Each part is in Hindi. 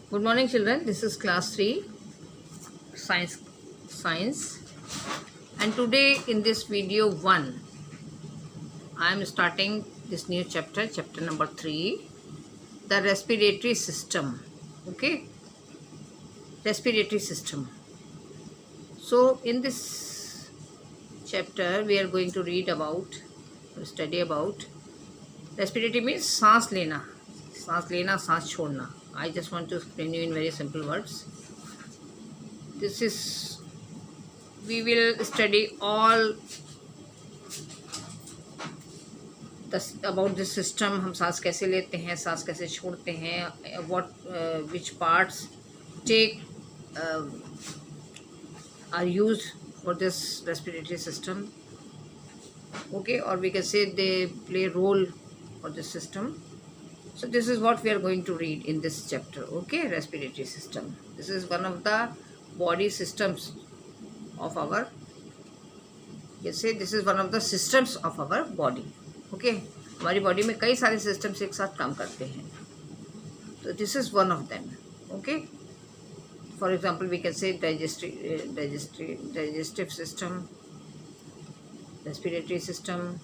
Good morning, children. This is class 3 science, and today in this video 1 I am starting this new chapter number 3, the respiratory system. Okay, respiratory system. So in this chapter we are going to study about respiratory means सांस लेना, सांस छोड़ना. I just want to explain you in very simple words. We will study all about this system. हम सांस कैसे लेते हैं, सांस कैसे छोड़ते हैं, which parts are used for this respiratory system. Okay, or we can say they play role for this system. So this is what we are going to read in this chapter. Okay, respiratory system. This is one of the body systems of our, this is one of the systems of our body. Okay, हमारी बॉडी में कई सारे सिस्टम्स एक साथ काम करते हैं, तो this is one of them. Okay, for example we can say digestive system, respiratory system,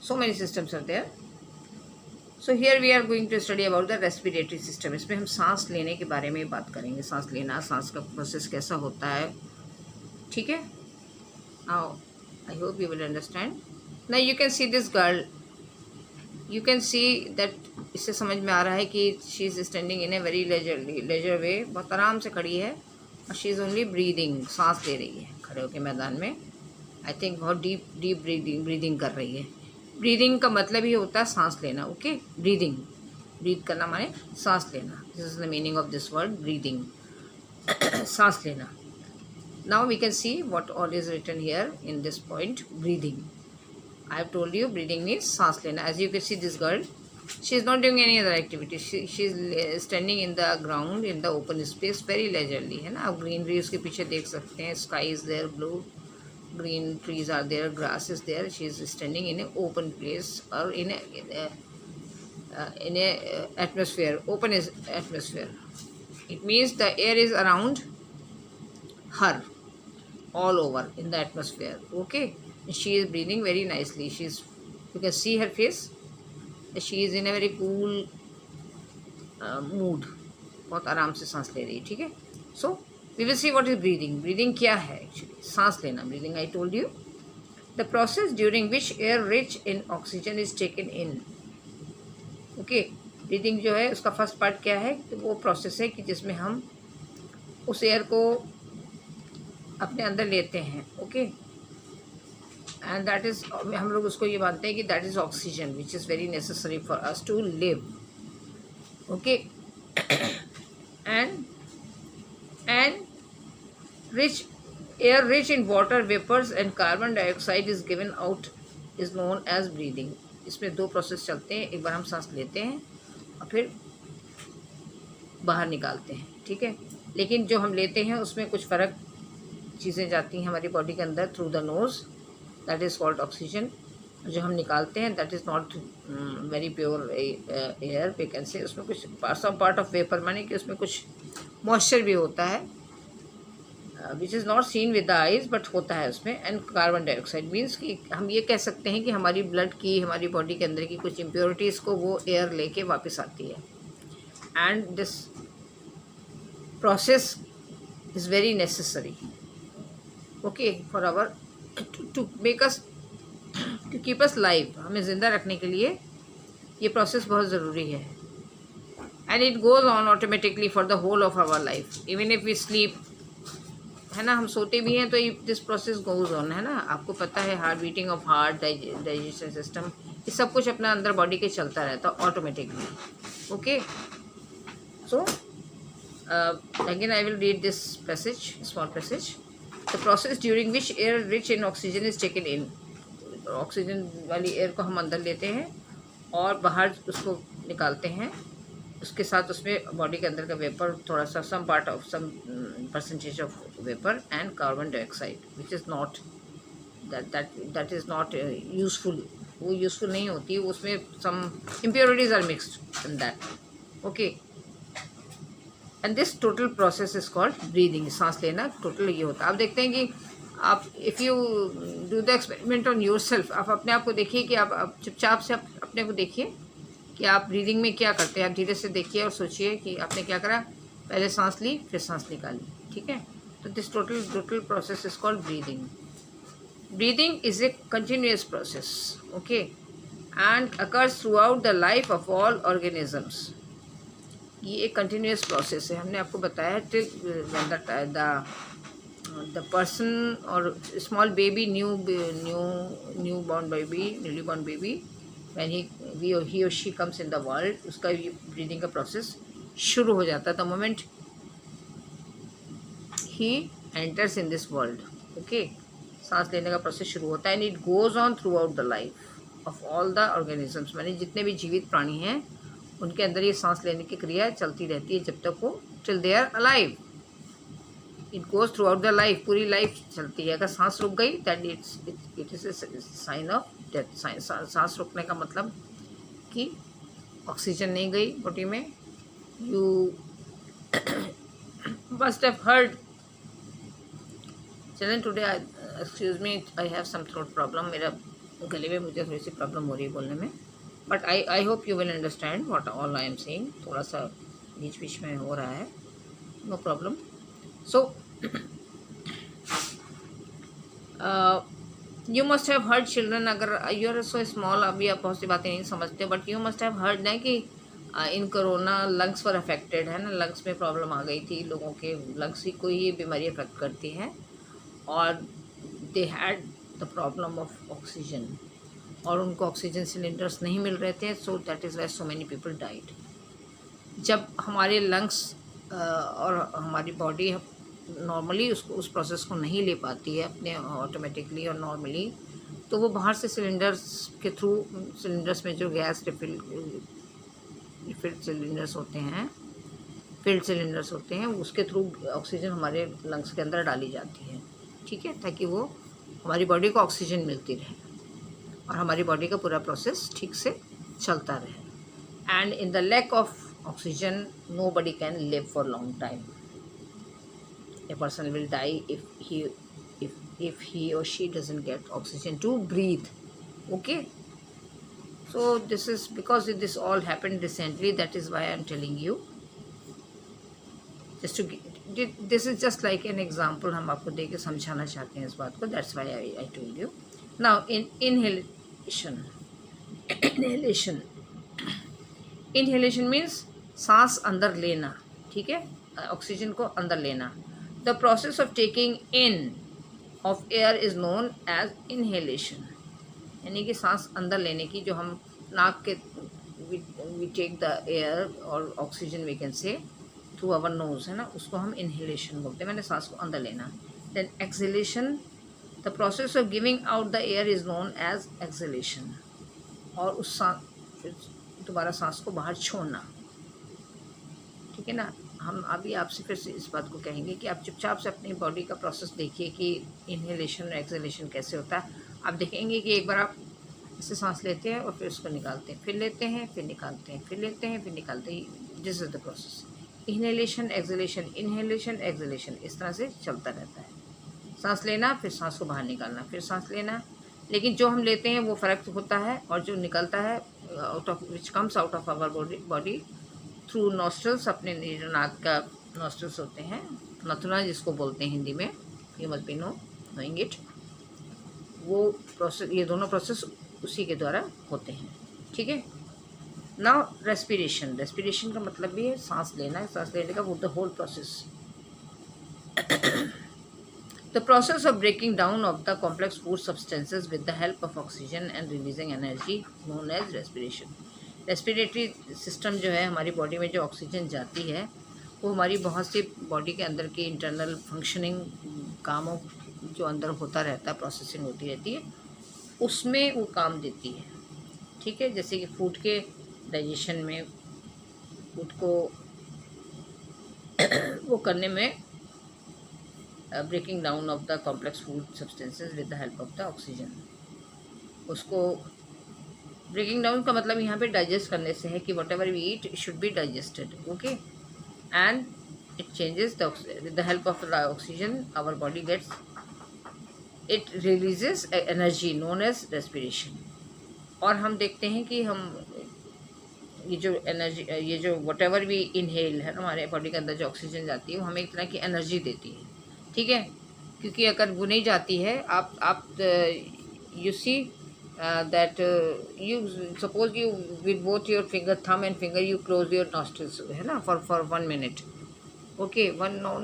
so many systems are there. So here we are going to study about the respiratory system. इसमें हम सांस लेने के बारे में बात करेंगे, सांस लेना, सांस का प्रोसेस कैसा होता है. ठीक है, now I hope you will understand. Now you can see this girl, you can see that इससे समझ में आ रहा है कि she is standing in a very leisure way, बहुत आराम से खड़ी है और she is only breathing, सांस ले रही है खड़े होकर मैदान में. I think बहुत डीप ब्रीदिंग कर रही है. ब्रीदिंग का मतलब ही होता है सांस लेना. ओके, ब्रीथ करना माने सांस लेना. This is the meaning of this word, breathing, सांस लेना. Now we can see what all is written here in this point, breathing. I have told you breathing means सांस लेना. As you can see, this girl, she is not doing any other activity. She is standing in the ground in the open space very leisurely, है ना. आप ग्रीनरी उसके पीछे देख सकते हैं. Sky is there, blue, green trees are there, grass is there. She is standing in an open place or in a atmosphere, open atmosphere. It means the air is around her, all over in the atmosphere. Okay. She is breathing very nicely. You can see her face. She is in a very cool mood. बहुत आराम से सांस ले रही है. ठीक है, so we will see what is breathing. Breathing क्या है actually? सांस लेना. Breathing, I told you, the process during which air rich in oxygen is taken in. Okay, breathing जो है उसका फर्स्ट पार्ट क्या है, तो वो प्रोसेस है कि जिसमें हम उस एयर को अपने अंदर लेते हैं. ओके, एंड दैट इज, हम लोग उसको ये मानते हैं कि that is oxygen which is very necessary for us to live. Okay, and rich air rich in water vapours and carbon dioxide is given out is known as breathing. इसमें दो प्रोसेस चलते हैं. एक बार हम सांस लेते हैं और फिर बाहर निकालते हैं. ठीक है, लेकिन जो हम लेते हैं उसमें कुछ फ़र्क चीज़ें जाती हैं हमारी बॉडी के अंदर through the nose, that is called oxygen. जो हम निकालते हैं that is not very pure air, we can say. उसमें कुछ सम पार्ट ऑफ वेपर, माने कि उसमें कुछ मॉइस्चर भी होता है विच is not seen with the eyes, but होता है उसमें. एंड कार्बन डाइऑक्साइड मीन्स कि हम ये कह सकते हैं कि हमारी ब्लड की, हमारी बॉडी के अंदर की कुछ इम्प्योरिटीज़ को वो एयर लेके वापस आती है. And this process is very necessary, okay, for our to make us, to keep us live. हमें ज़िंदा रखने के लिए ये प्रोसेस बहुत ज़रूरी है. And it goes on automatically for the whole of our life, even if we sleep, है ना. हम सोते भी हैं तो दिस प्रोसेस गोज़ ऑन, है ना. आपको पता है, heart beating of heart, digestion system, ये सब कुछ अपना अंदर बॉडी के चलता रहता है automatically. Okay, so again I will read this passage, small passage. The process during which air rich in oxygen is taken in. Oxygen वाली एयर को हम अंदर लेते हैं और बाहर उसको निकालते हैं. उसके साथ उसमें बॉडी के अंदर का वेपर, थोड़ा सा, some part of, some percentage of vapour and carbon dioxide which is not, that is not useful. वो यूजफुल नहीं होती, उसमें some impurities are mixed in that. Okay, and this total process is called breathing. सांस लेना टोटल ये होता है। आप देखते हैं कि आप if you do the experiment on your self, आप अपने आप को देखिए कि आप चुपचाप से अपने को देखिए कि आप ब्रीदिंग में क्या करते हैं। आप धीरे से देखिए और सोचिए कि आपने क्या करा, पहले सांस ली फिर सांस निकाली, ठीक है। तो this total process is called breathing. Breathing is a continuous process, okay, and occurs throughout the life of all organisms. ये एक कंटिन्यूस प्रोसेस है, हमने आपको बताया till the person or small baby new born baby when he or she comes in the world, उसका ये ब्रीदिंग का प्रोसेस शुरू हो जाता है the moment he enters in this world, okay. सांस लेने का प्रोसेस शुरू होता है and it goes on through out the life of all the organisms, यानी जितने भी जीवित प्राणी हैं उनके अंदर ये सांस लेने की क्रिया चलती रहती है जब तक वो till they are alive. It goes throughout the life, पूरी लाइफ चलती है। अगर सांस रुक गई that it is a sign of death. सांस रुकने का मतलब कि ऑक्सीजन नहीं गई बॉडी में। You must have heard children today, excuse me, I have some throat problem, मेरा गले में मुझे थोड़ी सी प्रॉब्लम हो रही है बोलने में, but I hope you will understand what all I am saying. थोड़ा सा बीच बीच में हो रहा है, no problem. So you must have heard children, अगर यू आर सो स्मॉल, अभी आप बहुत सी बातें नहीं समझते, but you must have heard ना कि in corona lungs were affected है ना, लंग्स में प्रॉब्लम आ गई थी लोगों के, लंग्स ही को ये बीमारी अफेक्ट करती है और they had the problem of oxygen और उनको ऑक्सीजन सिलेंडर्स नहीं मिल रहे थे, so that is Y so many people died. जब हमारे लंग्स और हमारी बॉडी नॉर्मली उस प्रोसेस को नहीं ले पाती है अपने ऑटोमेटिकली और नॉर्मली, तो वो बाहर से सिलेंडर्स के थ्रू, सिलेंडर्स में जो गैस रिफिल सिलेंडर्स होते हैं, फिल्ड सिलेंडर्स होते हैं, उसके थ्रू ऑक्सीजन हमारे लंग्स के अंदर डाली जाती है, ठीक है, ताकि वो हमारी बॉडी को ऑक्सीजन मिलती रहे और हमारी बॉडी का पूरा प्रोसेस ठीक से चलता रहे। And in the lack of oxygen nobody can live for long time. A person will die if he or she doesn't get oxygen to breathe, okay. So this is because this all happened recently, that is why I am telling you, just to this is just like an example, हम आपको दे के समझाना चाहते हैं इस बात को, that's why I told you. Now in inhalation means सांस अंदर लेना, ठीक है, ऑक्सीजन को अंदर लेना। The process of taking in of air is known as inhalation, यानी कि सांस अंदर लेने की, जो हम नाक के we take the air और oxygen we can say through our nose, है ना, उसको हम inhalation बोलते हैं, मैंने सांस को अंदर लेना। Then exhalation, the process of giving out the air is known as exhalation, और उस फिर दोबारा सांस को बाहर छोड़ना, ठीक है ना। हम अभी आपसे फिर से इस बात को कहेंगे कि आप चुपचाप से अपनी बॉडी का प्रोसेस देखिए कि इनहेलेशन और एक्सहेलेशन कैसे होता है। आप देखेंगे कि एक बार आप इससे सांस लेते हैं और फिर उसको निकालते हैं, फिर लेते हैं फिर निकालते हैं, फिर लेते हैं फिर निकालते हैं, this is the process. Inhalation exhalation, inhalation exhalation, इस तरह से चलता रहता है। सांस लेना, फिर सांस को बाहर निकालना, फिर सांस लेना, लेकिन जो हम लेते हैं वो फ़र्क होता है और जो निकलता है out of which comes out of our body through nostrils, अपने नाक का नॉस्ट्रल्स होते हैं, नथुना जिसको बोलते हैं हिंदी में, you must be knowing it, वो प्रोसेस, ये दोनों प्रोसेस उसी के द्वारा होते हैं, ठीक है। नाउ रेस्पिरेशन, रेस्पिरेशन का मतलब भी है सांस लेना, सांस लेने का वो the whole process, the process of breaking down of the complex food substances with the help of oxygen and releasing energy known as respiration. Respiratory system जो है, हमारी बॉडी में जो ऑक्सीजन जाती है वो हमारी बहुत सी बॉडी के अंदर की इंटरनल फंक्शनिंग कामों जो अंदर होता रहता है, प्रोसेसिंग होती रहती है, उसमें वो काम देती है, ठीक है। जैसे कि फूड के डाइजेशन में, फूड को वो करने में, breaking down of the complex food substances with the help of the oxygen, उसको ब्रेकिंग डाउन का मतलब यहाँ पे डाइजेस्ट करने से है कि whatever we eat should be digested, okay. And it changes with the help of the oxygen our body gets, it releases energy known as respiration. और हम देखते हैं कि हम ये जो एनर्जी, ये जो वट एवर भी इनहेल है ना, हमारे बॉडी के अंदर जो ऑक्सीजन जाती है वो हमें एक तरह की एनर्जी देती है, ठीक है। क्योंकि अगर वो नहीं जाती है, आप you see that you suppose you with both your finger, थम and finger, you close your nostrils, है ना, for 1 minute, okay,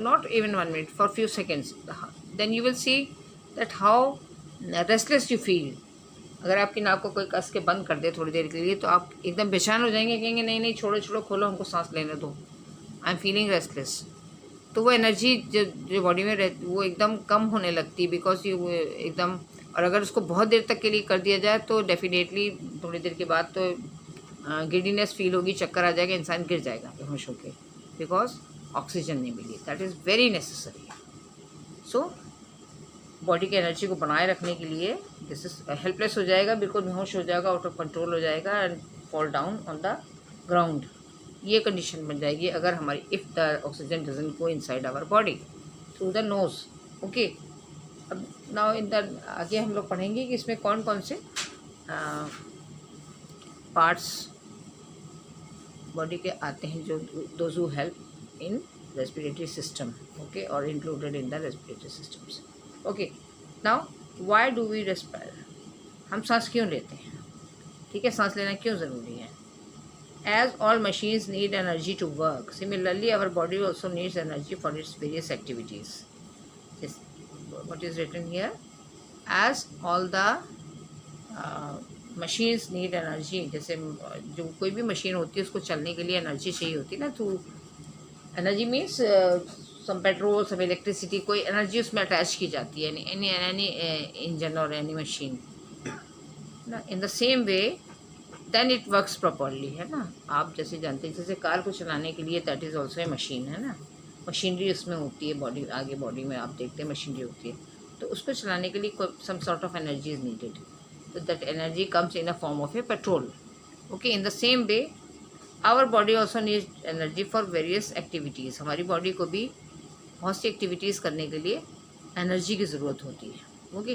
not even 1 minute, for few seconds, then you will see that how restless you feel. अगर आपकी नाक को कोई कस के बंद कर दे थोड़ी देर के लिए तो आप एकदम बेचैन हो जाएंगे, कहेंगे नहीं नहीं छोड़ो छोड़ो, खोलो, हमको सांस लेने दो, आई एम फीलिंग रेस्टलेस। तो वो एनर्जी जो बॉडी में रहती वो एकदम कम होने लगती है, बिकॉज ये एकदम, और अगर उसको बहुत देर तक के लिए कर दिया जाए तो डेफिनेटली थोड़ी देर के बाद तो गिडीनेस फील होगी, चक्कर आ जाएगा, इंसान गिर जाएगा बेहोश होकर, बिकॉज ऑक्सीजन नहीं मिली। That is very necessary. So body की एनर्जी को बनाए रखने के लिए दिस इज हेल्पलेस हो जाएगा, बिल्कुल बेहोश हो जाएगा, आउट ऑफ कंट्रोल हो जाएगा and fall down on the ground. ये कंडीशन बन जाएगी अगर हमारी, if the oxygen doesn't go inside our body through the nose, okay. अब नाउ इन द आगे हम लोग पढ़ेंगे कि इसमें कौन कौन से पार्ट्स बॉडी के आते हैं जो those who help in respiratory system, okay, और included in the respiratory systems, okay. Now why do we respire, हम सांस क्यों लेते हैं, ठीक है, सांस लेना क्यों ज़रूरी है। As all machines need energy to work, similarly our body also needs energy for its various activities. What is written here, as all the machines need energy, जैसे जो कोई भी मशीन होती है उसको चलने के लिए एनर्जी चाहिए होती है ना, तो energy means some petrol, some electricity, कोई एनर्जी उसमें अटैच की जाती है, एनी इंजन और एनी मशीन ना। In the same way then it works properly, है ना। आप जैसे जानते हैं, जैसे कार को चलाने के लिए that is also a machine, है ना, मशीनरी उसमें होती है, बॉडी आगे बॉडी में आप देखते हैं मशीनरी होती है, तो उसको चलाने के लिए some sort of energy is needed, तो that energy comes in the form of a petrol, okay. In the same way our body also need energy for various activities, हमारी बॉडी को भी बहुत सी एक्टिविटीज़ करने के लिए एनर्जी की ज़रूरत होती है, okay.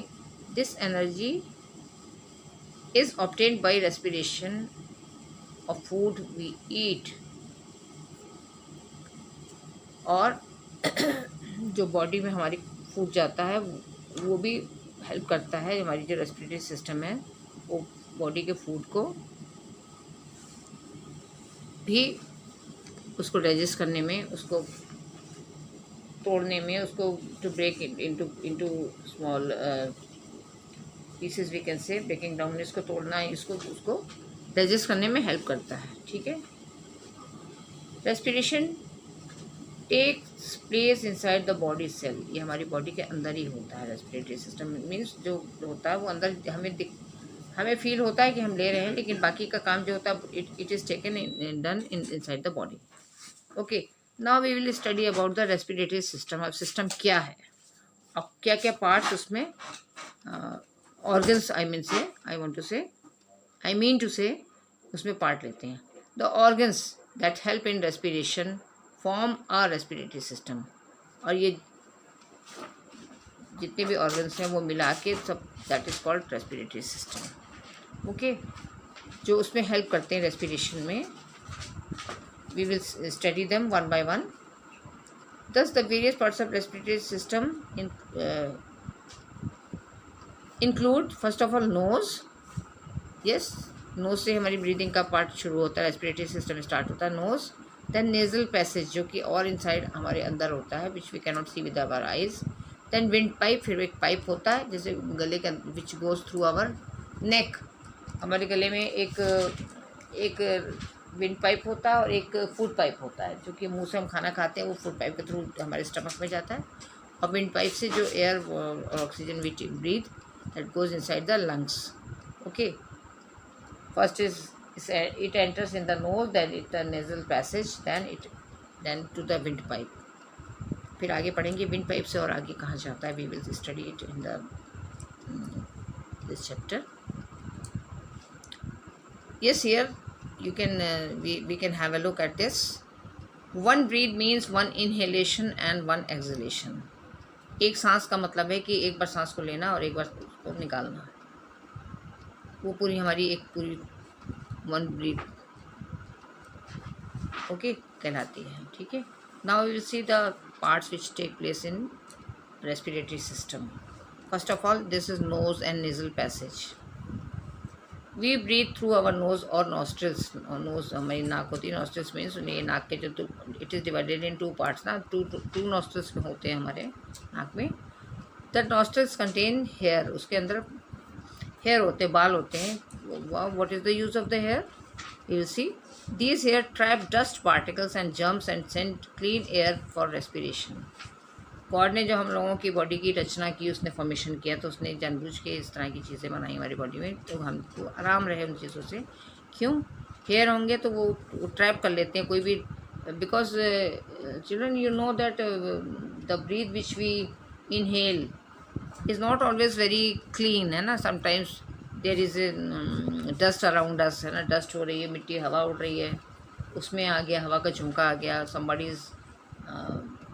This energy is obtained by respiration of food we eat, और जो बॉडी में हमारी फूड जाता है वो भी हेल्प करता है, हमारी जो रेस्पिरेटरी सिस्टम है वो बॉडी के फूड को भी, उसको डाइजेस्ट करने में, उसको तोड़ने में, उसको to break into small pieces, we can say breaking down, इसको तोड़ना, इसको उसको डाइजेस्ट करने में हेल्प करता है, ठीक है। Respiration takes place inside the body cell, ये हमारी बॉडी के अंदर ही होता है। रेस्पिरेटरी सिस्टम मीन्स जो होता है वो अंदर हमें फील होता है कि हम ले रहे हैं, लेकिन बाकी का काम जो होता है it is taken done inside the body, okay. Now we will study about the respiratory system. अब सिस्टम क्या है, अब क्या क्या पार्ट्स उसमें, ऑर्गन्स, आई मीन टू से उसमें पार्ट लेते हैं। The organs that help in respiration form are respiratory system, और ये जितने भी ऑर्गन्स हैं वो मिला के सब that is called respiratory system, okay, जो उसमें हेल्प करते हैं रेस्पिरेशन में। We will study them one by one. Thus, the various parts of respiratory system include, first of all, nose. Yes, nose से हमारी breathing का part शुरू होता है, respiratory system start होता है nose. Then nasal passage, जो कि और inside हमारे अंदर होता है, which we cannot see with our eyes. Then windpipe, फिर एक पाइप होता है जैसे गले का, which goes through our neck. हमारे गले में एक विंड पाइप होता है और एक फूड पाइप होता है, जो कि मुंह से हम खाना खाते हैं, वो फूड पाइप के थ्रू हमारे स्टमक में जाता है, और विंड पाइप से जो एयर और oxygen we breathe that goes inside the lungs, okay. First is it enters in the nose, then it the nasal passage, then to the windpipe. फिर आगे पढ़ेंगे विंड पाइप से और आगे कहाँ जाता है, we will study it in this chapter. Yes, here you can we can have a look at this. One breath means one inhalation and one exhalation. एक सांस का मतलब है कि एक बार सांस को लेना और एक बार उसको निकालना, वो पूरी हमारी एक पूरी वन ब्रीथ ओके कहलाती है। ठीक है, now we will see the parts which take place in respiratory system. First of all, this is nose and nasal passage. We breathe through our nose और नॉस्ट्रल्स। नोज हमारी नाक होती है, नॉस्ट्रल्स मीन्स ये नाक के जो it is divided in two parts ना, टू नॉस्ट्रल्स होते हैं हमारे नाक में। द नॉस्ट्रल्स कंटेन हेयर, उसके अंदर हेयर होते हैं, बाल होते हैं। What is the use of the hair? You will see these hair trap dust particles and germs and send clean air for respiration. God ने जो हम लोगों की बॉडी की रचना की, उसने फॉर्मेशन किया, तो उसने जानबूझ के इस तरह की चीज़ें बनाई हमारी बॉडी में, तो हमको आराम रहे उन चीज़ों से। क्यों? हेयर होंगे तो वो ट्रैप कर लेते हैं कोई भी, because children you know that the breath which we inhale is not always very clean, है ना। Sometimes there is dust around us, है ना, डस्ट हो रही है, मिट्टी हवा उड़ रही है, उसमें आ गया, हवा का झोंका आ गया, somebody is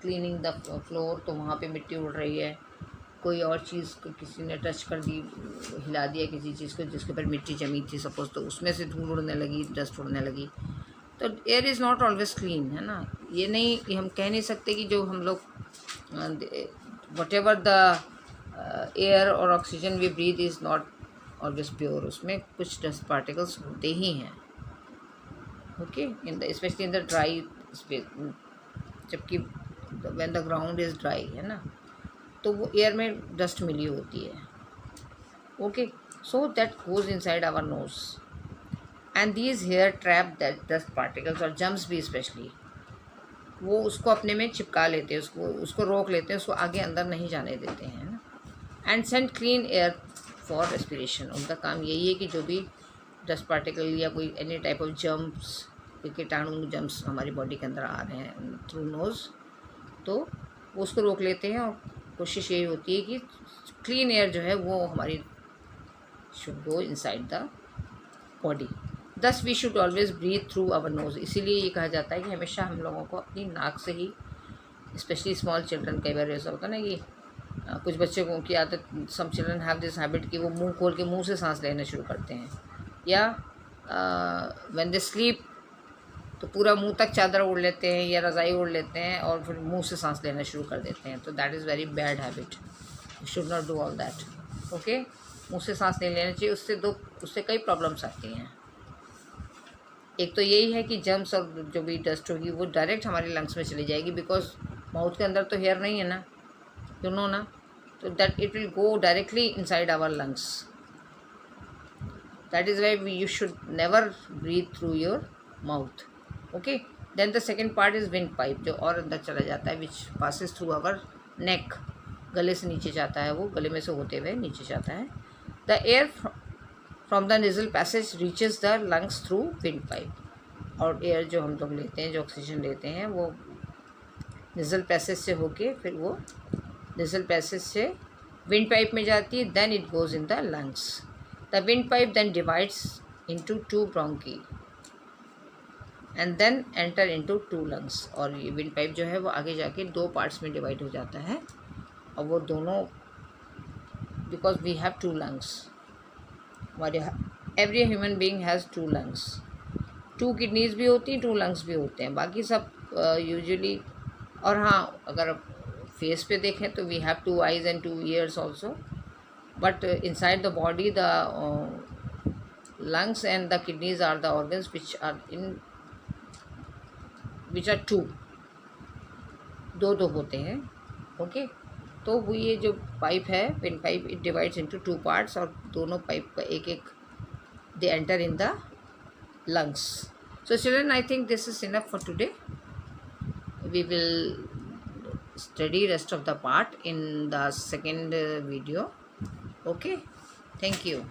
cleaning the floor, तो वहाँ पे मिट्टी उड़ रही है, कोई और चीज़ को किसी ने टच कर दी, हिला दिया किसी चीज़ को जिसके ऊपर मिट्टी जमी थी सपोज, तो उसमें से धूल उड़ने लगी, डस्ट उड़ने लगी। तो air is not always clean, है ना। ये नहीं, हम कह नहीं सकते कि जो हम लोग वट एवर द एयर और oxygen we breathe is not always pure, उसमें कुछ डस्ट पार्टिकल्स होते ही हैं। Okay, in the especially in the dry space, जबकि when the ground is dry, है ना, तो वो एयर में डस्ट मिली होती है। Okay, so that goes inside our nose and these hair trap that dust particles, और जम्स भी स्पेशली, वो उसको अपने में चिपका लेते हैं, उसको रोक लेते हैं, उसको आगे अंदर नहीं जाने देते हैं ना। And send clean air for respiration, उनका काम यही है कि जो भी डस्ट पार्टिकल या कोई एनी टाइप ऑफ जम्स, कीटाणु जम्स हमारी बॉडी के अंदर आ रहे हैं थ्रू नोज़, तो वो उसको रोक लेते हैं, और कोशिश यही होती है कि क्लीन एयर जो है वो हमारी should go inside the body. Thus we should always breathe through our nose, इसीलिए ये कहा जाता है कि हमेशा हम लोगों को अपनी नाक से ही, स्पेशली स्मॉल चिल्ड्रन, कई बार ऐसा होता है ना कि कुछ बच्चों को की आदत, some children have this habit कि वो मुंह खोल के मुंह से सांस लेना शुरू करते हैं, या व्हेन दे स्लीप तो पूरा मुंह तक चादर ओढ़ लेते हैं या रज़ाई ओढ़ लेते हैं और फिर मुंह से सांस लेना शुरू कर देते हैं। तो that is very bad habit, you should not do all that. Okay, मुंह से सांस नहीं लेना चाहिए, उससे कई प्रॉब्लम्स आती हैं। एक तो यही है कि जर्म्स और जो भी डस्ट होगी वो डायरेक्ट हमारे लंग्स में चली जाएगी, बिकॉज माउथ के अंदर तो हेयर नहीं है ना, यू नो ना, तो that it will go directly inside our lungs. That is why you should never breathe through your mouth. Okay, then the second part is windpipe, जो और अंदर चला जाता है, which passes through our neck, गले से नीचे जाता है, वो गले में से होते हुए नीचे जाता है। The air from the nasal passage reaches the lungs through wind pipe, और एयर जो हम लोग लेते हैं, जो ऑक्सीजन लेते हैं, वो नेजल पैसेज से होके फिर वो नेजल पैसेज से विंड पाइप में जाती है, then it goes in the lungs. The windpipe then divides into two bronchi and then enter into two lungs, और ये विंड पाइप जो है वो आगे जाके दो पार्ट्स में डिवाइड हो जाता है, और वो दोनों, because we have two lungs, हमारे every human being has two lungs, two kidneys भी होती हैं, टू लंग्स भी होते हैं, बाकी सब यूजुअली। और हाँ, अगर फेस पे देखें तो we have two eyes and two ears also, but inside the body the lungs and the kidneys are the organs which are two, दो होते हैं। ओके, तो वो ये जो पाइप है, wind pipe, it divides into two parts, और दोनों पाइप का एक एक they enter in the lungs. So children, I think this is enough for today. We will study rest of the part in the second video. Okay, thank you.